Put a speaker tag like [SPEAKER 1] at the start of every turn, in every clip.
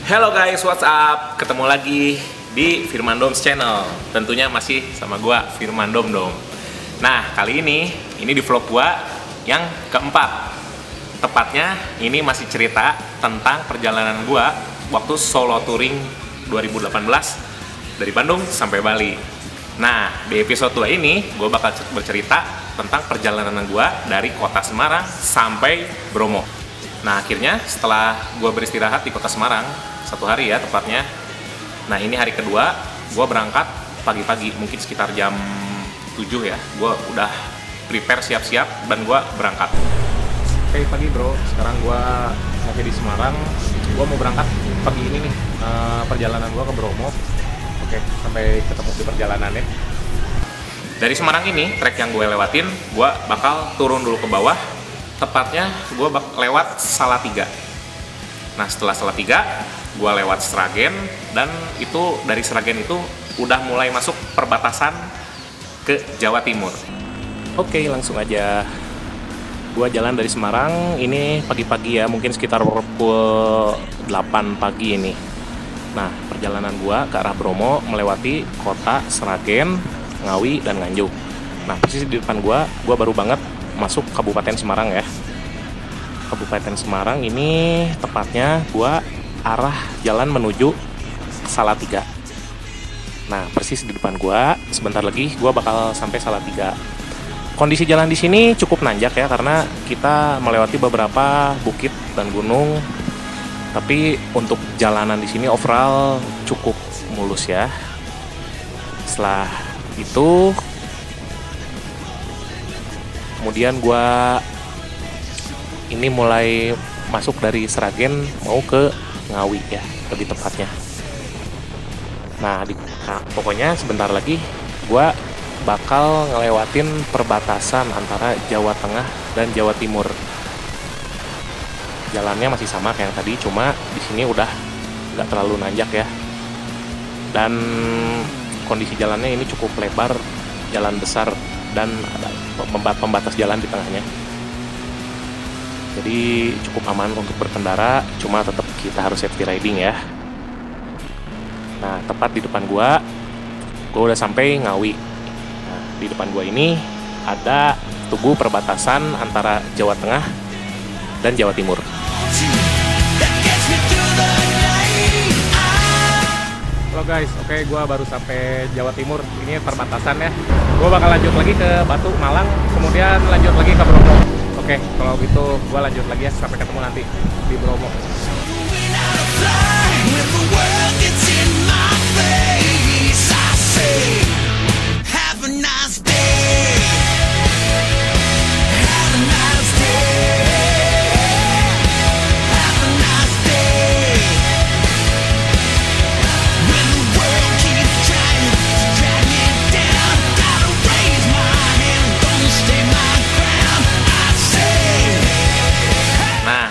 [SPEAKER 1] Hello guys, what's up? Ketemu lagi di Firmandom's Channel. Tentunya masih sama gua, Firmandom dong. Nah, kali ini di vlog gua yang keempat. Tepatnya ini masih cerita tentang perjalanan gua waktu solo touring 2018 dari Bandung sampai Bali. Nah, di episode 2 ini gua bakal bercerita tentang perjalanan gua dari kota Semarang sampai Bromo. Nah, akhirnya setelah gue beristirahat di kota Semarang 1 hari ya tepatnya. Nah, ini hari kedua, gue berangkat pagi-pagi, mungkin sekitar jam 7 ya. Gue udah prepare siap-siap dan gue berangkat. Oke, pagi bro, sekarang gue masih di Semarang. Gue mau berangkat pagi ini nih, perjalanan gue ke Bromo. Oke, sampai ketemu di perjalanannya. Dari Semarang ini, trek yang gue lewatin, gue bakal turun dulu ke bawah. Tepatnya gue lewat Salatiga. Nah, setelah Salatiga gue lewat Sragen, dan itu dari Sragen itu udah mulai masuk perbatasan ke Jawa Timur. Oke, langsung aja gue jalan dari Semarang. Ini pagi-pagi ya, mungkin sekitar pukul 8 pagi ini. Nah, perjalanan gue ke arah Bromo melewati kota Sragen, Ngawi, dan Nganjuk. Nah, persis di depan gue baru banget masuk Kabupaten Semarang ya. Kabupaten Semarang ini tepatnya gua arah jalan menuju Salatiga. Nah, persis di depan gua, sebentar lagi gua bakal sampai Salatiga. Kondisi jalan di sini cukup nanjak ya, karena kita melewati beberapa bukit dan gunung. Tapi untuk jalanan di sini overall cukup mulus ya. Setelah itu kemudian gue ini mulai masuk dari Sragen mau ke Ngawi ya, lebih tepatnya. Nah, pokoknya sebentar lagi gue bakal ngelewatin perbatasan antara Jawa Tengah dan Jawa Timur. Jalannya masih sama kayak yang tadi, cuma di sini udah nggak terlalu nanjak ya. Dan kondisi jalannya ini cukup lebar, jalan besar, dan ada pembatas jalan di tengahnya. Jadi cukup aman untuk berkendara, cuma tetap kita harus safety riding ya. Nah, tepat di depan gua udah sampai Ngawi. Nah, di depan gua ini ada tugu perbatasan antara Jawa Tengah dan Jawa Timur. Halo guys, oke, gue baru sampai Jawa Timur. Ini perbatasan ya. Gue bakal lanjut lagi ke Batu, Malang, kemudian lanjut lagi ke Bromo. Oke, kalau gitu gue lanjut lagi ya, sampai ketemu nanti di Bromo.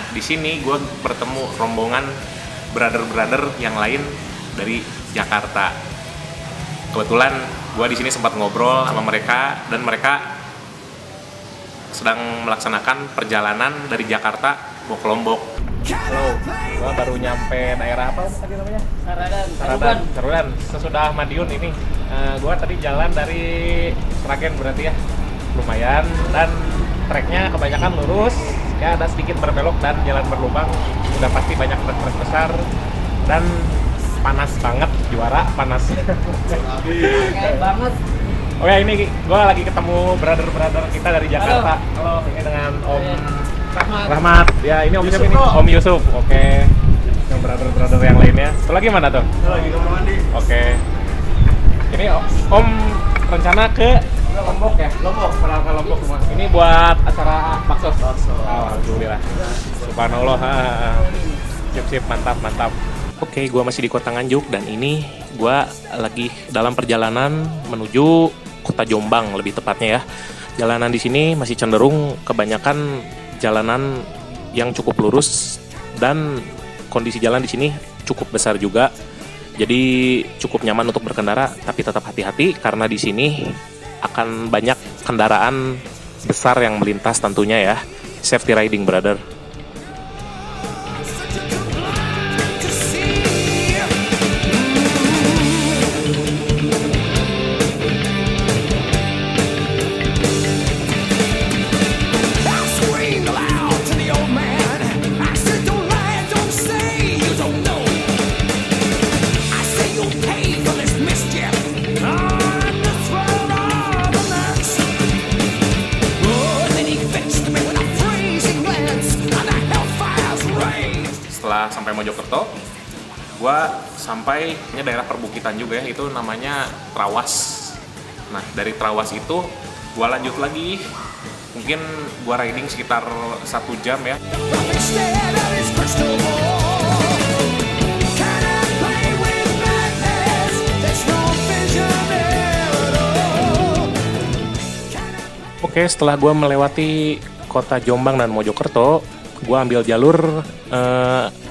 [SPEAKER 1] Di sini gue bertemu rombongan brother-brother yang lain dari Jakarta. Kebetulan gue di sini sempat ngobrol sama mereka, dan mereka sedang melaksanakan perjalanan dari Jakarta mau ke Lombok. Halo, gue baru nyampe daerah apa tadi namanya? Sarudan. Sesudah Madiun ini, gue tadi jalan dari Sragen berarti ya, lumayan, dan treknya kebanyakan lurus. Ya, ada sedikit berbelok dan jalan berlubang. Udah pasti banyak truk besar dan panas banget, juara panas. Kayak banget. Oh ya, ini gue lagi ketemu brother kita dari Jakarta. Halo, ini dengan Om Rahmat. Ya, ini Om siapa ini? Om Yusuf. Oke. Yang brother yang lainnya. Itu lagi mana tuh? Lagi kamar mandi. Oke. Ini Om rencana ke Lombok ya? Lombok, pernah ke Lombok semua. Ini buat acara bakso. Oh, alhamdulillah. Subhanallah. Sip, mantap. Oke, gue masih di kota Nganjuk, dan ini gue lagi dalam perjalanan menuju kota Jombang lebih tepatnya ya. Jalanan di sini masih cenderung kebanyakan jalanan yang cukup lurus, dan kondisi jalan di sini cukup besar juga. Jadi cukup nyaman untuk berkendara, tapi tetap hati-hati karena di sini akan banyak kendaraan besar yang melintas tentunya ya. Safety riding, brother. setelah sampai Mojokerto, gue sampai ini daerah perbukitan juga ya, itu namanya Trawas. Nah dari Trawas itu gue lanjut lagi, mungkin gue riding sekitar 1 jam ya. Oke, setelah gue melewati kota Jombang dan Mojokerto, gue ambil jalur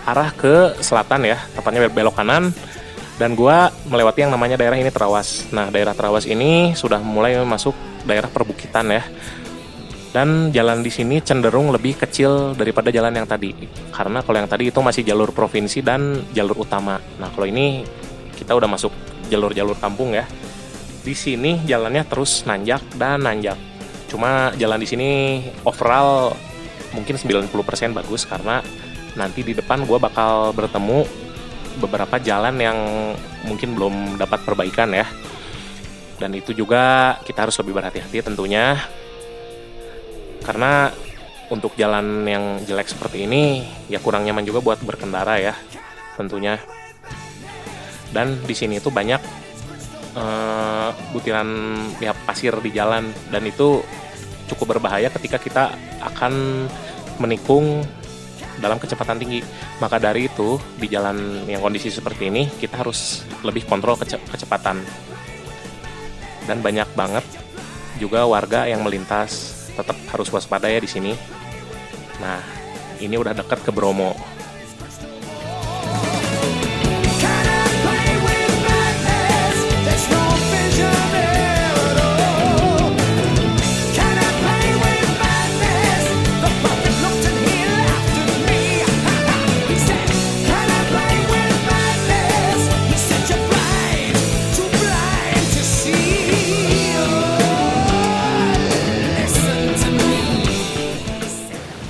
[SPEAKER 1] arah ke selatan ya, tepatnya belok kanan, dan gue melewati yang namanya daerah ini Trawas. Nah, daerah Trawas ini sudah mulai masuk daerah perbukitan ya, dan jalan di sini cenderung lebih kecil daripada jalan yang tadi, karena kalau yang tadi itu masih jalur provinsi dan jalur utama. Nah, kalau ini kita udah masuk jalur-jalur kampung ya. Di sini jalannya terus nanjak dan nanjak. Cuma jalan di sini overall mungkin 90% bagus, karena nanti di depan gue bakal bertemu beberapa jalan yang mungkin belum dapat perbaikan ya. Dan itu juga kita harus lebih berhati-hati tentunya, karena untuk jalan yang jelek seperti ini ya kurang nyaman juga buat berkendara ya tentunya. Dan di sini tuh banyak butiran ya pasir di jalan, dan itu cukup berbahaya ketika kita akan menikung dalam kecepatan tinggi. Maka dari itu di jalan yang kondisi seperti ini kita harus lebih kontrol kecepatan. Dan banyak banget juga warga yang melintas, tetap harus waspada ya di sini. Nah, ini udah dekat ke Bromo.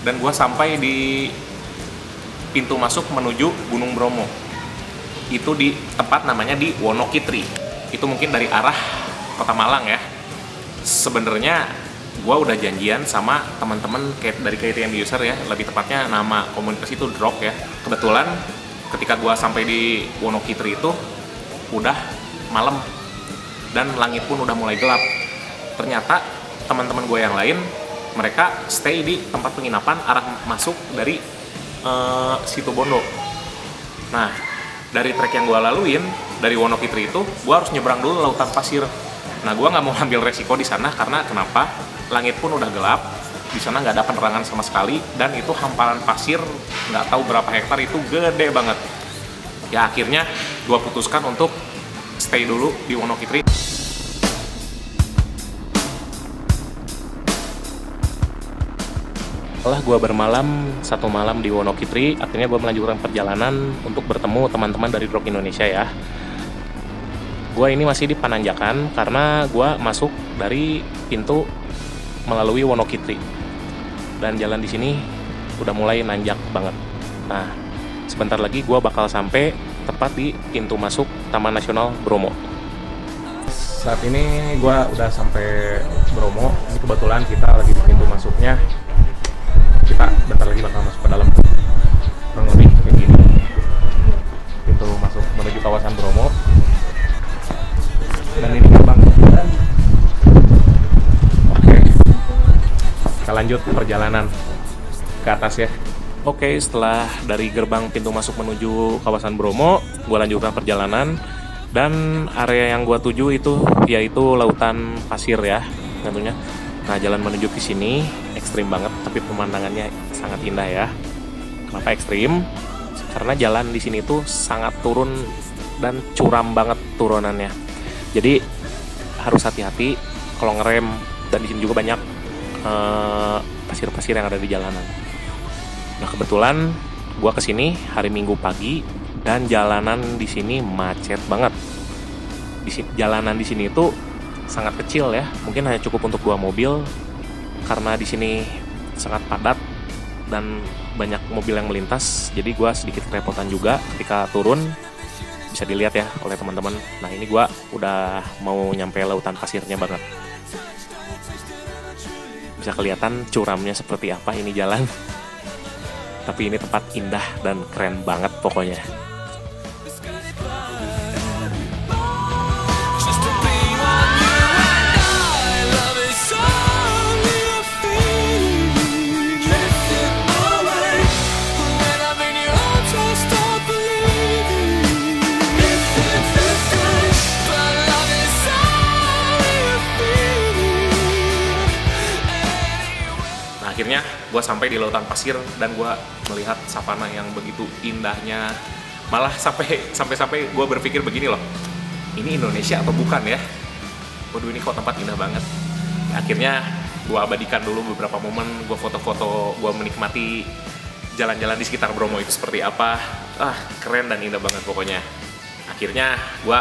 [SPEAKER 1] Dan gue sampai di pintu masuk menuju Gunung Bromo. Itu di tempat namanya di Wonokitri. Itu mungkin dari arah Kota Malang ya. Sebenarnya gue udah janjian sama teman-teman dari KTM user ya, lebih tepatnya nama komunitas itu Drop ya. Kebetulan ketika gue sampai di Wonokitri itu udah malam dan langit pun udah mulai gelap. Ternyata teman-teman gue yang lain mereka stay di tempat penginapan arah masuk dari Situ Bondo. Nah, dari trek yang gue laluin dari Wonokitri itu, gue harus nyebrang dulu lautan pasir. Nah, gue nggak mau ambil resiko di sana karena kenapa? Langit pun udah gelap, di sana nggak ada penerangan sama sekali, dan itu hamparan pasir nggak tahu berapa hektar, itu gede banget. Ya akhirnya gue putuskan untuk stay dulu di Wonokitri. Setelah gue bermalam 1 malam di Wonokitri, akhirnya gue melanjutkan perjalanan untuk bertemu teman-teman dari Drop Indonesia ya. Gue ini masih di Pananjakan karena gue masuk dari pintu melalui Wonokitri, dan jalan di sini udah mulai nanjak banget. Nah, sebentar lagi gue bakal sampai tepat di pintu masuk Taman Nasional Bromo. Saat ini gue udah sampai Bromo. Ini kebetulan kita lagi di pintu masuknya. Kita bentar lagi bakal masuk ke dalam, kurang lebih kayak gini pintu masuk menuju kawasan Bromo. Dan ini gerbang. Oke, kita lanjut perjalanan ke atas ya. Oke, setelah dari gerbang pintu masuk menuju kawasan Bromo, gue lanjutkan perjalanan, dan area yang gue tuju itu yaitu lautan pasir ya tentunya. Nah, jalan menuju ke sini ekstrim banget, tapi pemandangannya sangat indah ya. Kenapa ekstrim? Karena jalan di sini tuh sangat turun dan curam banget turunannya. Jadi harus hati-hati kalau ngerem, dan di sini juga banyak pasir-pasir yang ada di jalanan. Nah, kebetulan gua kesini hari Minggu pagi dan jalanan di sini macet banget. Jalanan di sini tuh sangat kecil ya, mungkin hanya cukup untuk 2 mobil, karena di sini sangat padat dan banyak mobil yang melintas. Jadi gue sedikit kerepotan juga ketika turun, bisa dilihat ya oleh teman-teman. Nah, ini gue udah mau nyampe lautan pasirnya banget. Bisa kelihatan curamnya seperti apa ini jalan. Tapi ini tempat indah dan keren banget pokoknya. Akhirnya gue sampai di lautan pasir dan gue melihat savana yang begitu indahnya. Malah sampai gue berpikir begini loh, ini Indonesia atau bukan ya? Waduh, ini kok tempat indah banget. Akhirnya gue abadikan dulu beberapa momen, gue foto-foto, gue menikmati jalan-jalan di sekitar Bromo itu seperti apa. Keren dan indah banget pokoknya. Akhirnya gue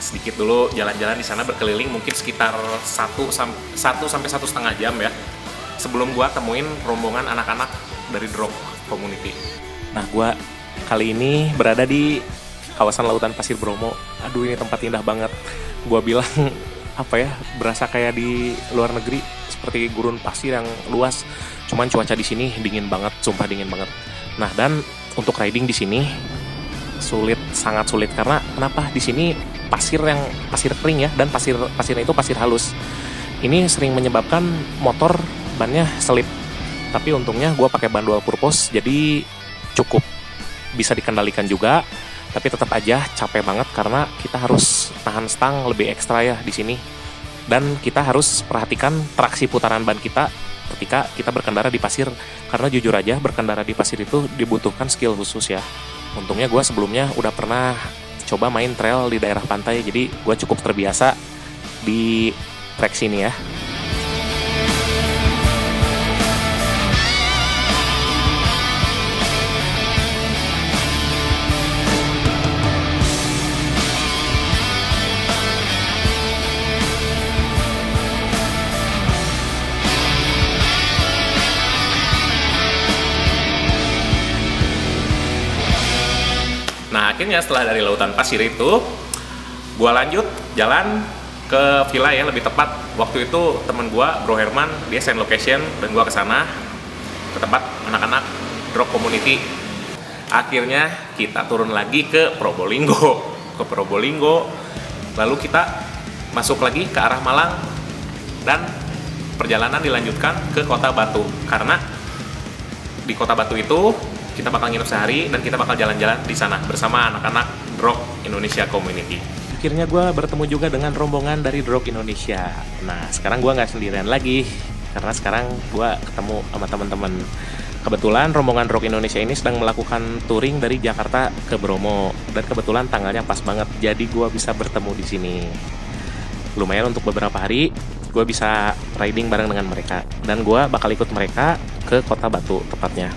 [SPEAKER 1] sedikit dulu jalan-jalan di sana, berkeliling mungkin sekitar 1 sampai 1,5 jam ya, sebelum gua temuin rombongan anak-anak dari Drop Community. Nah, gua kali ini berada di kawasan lautan pasir Bromo. Aduh, ini tempat indah banget. Gua bilang apa ya, berasa kayak di luar negeri, seperti gurun pasir yang luas. Cuman cuaca di sini dingin banget, sumpah dingin banget. Nah, dan untuk riding di sini sangat sulit karena kenapa? Di sini pasir kering ya, dan pasirnya itu pasir halus. Ini sering menyebabkan motor bannya selip, tapi untungnya gue pakai ban dual purpose, jadi cukup bisa dikendalikan juga. Tapi tetap aja capek banget karena kita harus tahan stang lebih ekstra ya di sini, dan kita harus perhatikan traksi putaran ban kita ketika kita berkendara di pasir, karena jujur aja berkendara di pasir itu dibutuhkan skill khusus ya. Untungnya gue sebelumnya udah pernah coba main trail di daerah pantai, jadi gue cukup terbiasa di trek sini ya. Nah, akhirnya setelah dari lautan pasir itu, gue lanjut jalan ke villa ya, lebih tepat. Waktu itu temen gue, Bro Herman, dia send location dan gue ke sana, ke tempat anak-anak Drop Community. Akhirnya kita turun lagi ke Probolinggo. Lalu kita masuk lagi ke arah Malang dan perjalanan dilanjutkan ke Kota Batu. Karena di Kota Batu itu kita bakal nginep sehari dan kita bakal jalan-jalan di sana bersama anak-anak Drop Indonesia Community. Akhirnya gue bertemu juga dengan rombongan dari Drop Indonesia. Nah, sekarang gue nggak sendirian lagi karena sekarang gue ketemu sama teman-teman. Kebetulan rombongan Drop Indonesia ini sedang melakukan touring dari Jakarta ke Bromo, dan kebetulan tanggalnya pas banget, jadi gue bisa bertemu di sini. Lumayan untuk beberapa hari gue bisa riding bareng dengan mereka, dan gue bakal ikut mereka ke Kota Batu tepatnya.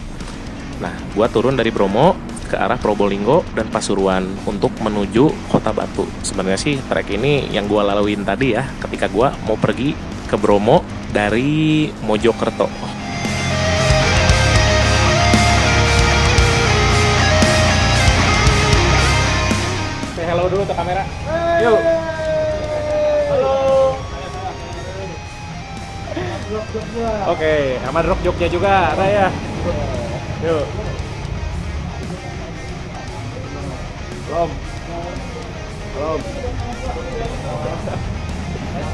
[SPEAKER 1] Nah, gue turun dari Bromo ke arah Probolinggo dan Pasuruan untuk menuju Kota Batu. Sebenarnya sih trek ini yang gue laluin tadi ya, ketika gue mau pergi ke Bromo dari Mojokerto. Say hello dulu ke kamera. Yuk. Halo. Oke, sama Drop Jogja juga, Raya. Yuk.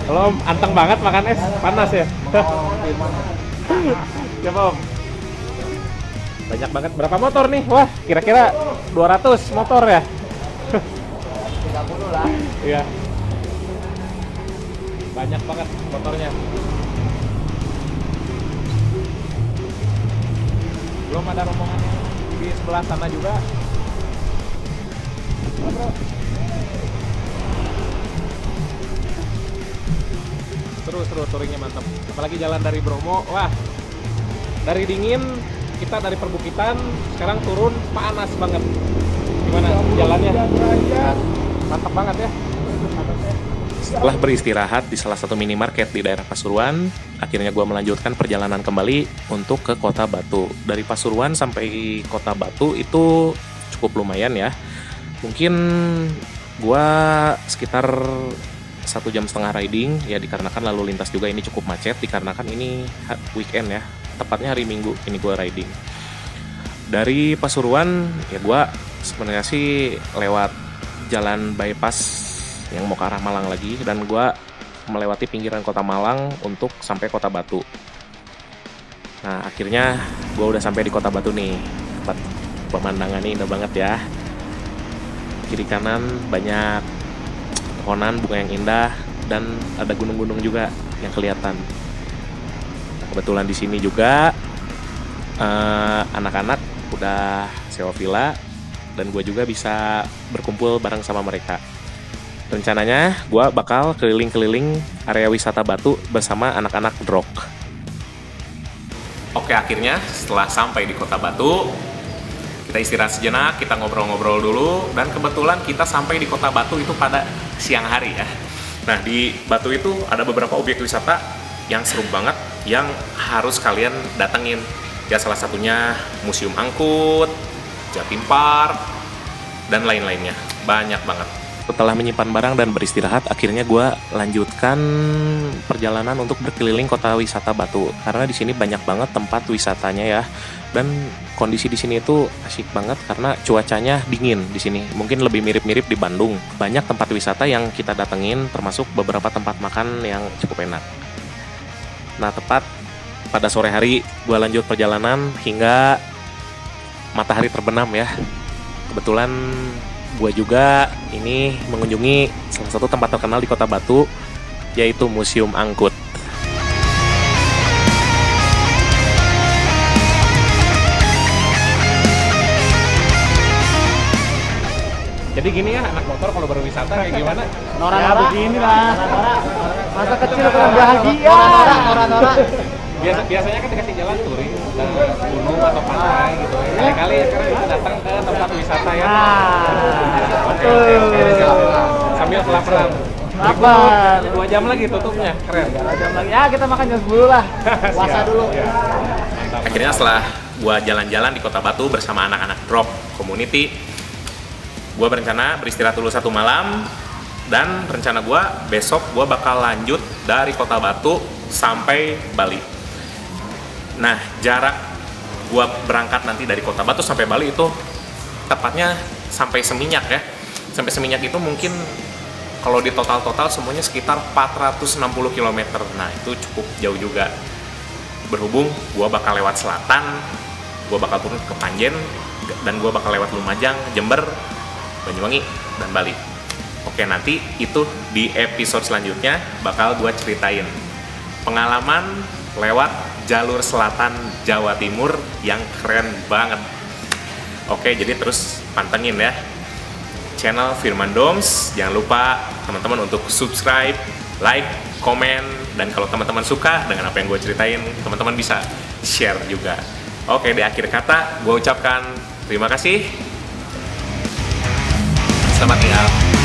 [SPEAKER 1] Belum, anteng banget makan es, panas ya? Coba Om. Banyak banget, berapa motor nih? Wah, kira-kira 200 motor ya? 30 lah. Iya. Banyak banget motornya. Belum ada rombongan di sebelah sana juga. Seru touringnya, mantap. Apalagi jalan dari Bromo, wah, dari dingin kita dari perbukitan sekarang turun panas banget. Gimana jalannya? Mantap banget ya. Setelah beristirahat di salah satu minimarket di daerah Pasuruan, akhirnya gue melanjutkan perjalanan kembali untuk ke Kota Batu. Dari Pasuruan sampai Kota Batu itu cukup lumayan ya. Mungkin gue sekitar 1,5 jam riding ya, dikarenakan lalu lintas juga ini cukup macet, dikarenakan ini weekend ya, tepatnya hari Minggu ini gue riding. Dari Pasuruan ya gue sebenarnya sih lewat jalan bypass yang mau ke arah Malang lagi, dan gue melewati pinggiran kota Malang untuk sampai Kota Batu. Nah akhirnya gue udah sampai di Kota Batu nih. Tempat pemandangannya indah banget ya. Kiri kanan banyak pohonan bunga yang indah, dan ada gunung-gunung juga yang kelihatan. Kebetulan di sini juga anak-anak udah sewa villa, dan gue juga bisa berkumpul bareng sama mereka. Rencananya gue bakal keliling-keliling area wisata Batu bersama anak-anak Drok. Oke, akhirnya setelah sampai di Kota Batu, kita istirahat sejenak, kita ngobrol-ngobrol dulu, dan kebetulan kita sampai di Kota Batu itu pada siang hari ya. Nah, di Batu itu ada beberapa objek wisata yang seru banget, yang harus kalian datengin. Ya, salah satunya Museum Angkut, Jatim Park, dan lain-lainnya. Banyak banget. Setelah menyimpan barang dan beristirahat, akhirnya gue lanjutkan perjalanan untuk berkeliling kota wisata Batu. Karena di sini banyak banget tempat wisatanya ya. Dan kondisi di sini itu asik banget karena cuacanya dingin di sini. Mungkin lebih mirip-mirip di Bandung. Banyak tempat wisata yang kita datengin, termasuk beberapa tempat makan yang cukup enak. Nah, tepat pada sore hari gue lanjut perjalanan hingga matahari terbenam ya. Kebetulan gue juga ini mengunjungi salah satu tempat terkenal di Kota Batu, yaitu Museum Angkut. Jadi gini ya, anak motor kalau berwisata kayak gimana?
[SPEAKER 2] Nora-nora begini lah. Masa kecil kurang bahagia. Nora-nora.
[SPEAKER 1] Biasanya kan dikasih jalan touring ke gunung atau pantai gitu. Kali-kali sekarang kita datang ke tempat wisata ya. Oke. Sambil kelaparan.
[SPEAKER 2] Lapar.
[SPEAKER 1] 2 jam lagi tutupnya, keren.
[SPEAKER 2] 2 jam lagi. Ya kita makan jam 10 lah. Puasa dulu.
[SPEAKER 1] Akhirnya setelah gua jalan-jalan di Kota Batu bersama anak-anak Drop Community, gua berencana beristirahat dulu 1 malam, dan rencana gua besok gua bakal lanjut dari Kota Batu sampai Bali. Nah, jarak gua berangkat nanti dari Kota Batu sampai Bali itu tepatnya sampai Seminyak ya. Sampai Seminyak itu mungkin kalau di total-total semuanya sekitar 460 km. Nah, itu cukup jauh juga. Berhubung gua bakal lewat selatan, gua bakal turun ke Panjen, dan gua bakal lewat Lumajang, Jember, Banyuwangi, dan Bali. Oke, nanti itu di episode selanjutnya bakal gua ceritain pengalaman lewat jalur selatan Jawa Timur yang keren banget. Oke, jadi terus pantengin ya channel Firman Doms. Jangan lupa teman-teman untuk subscribe, like, komen, dan kalau teman-teman suka dengan apa yang gue ceritain, teman-teman bisa share juga. Oke, di akhir kata gue ucapkan terima kasih. Selamat tinggal.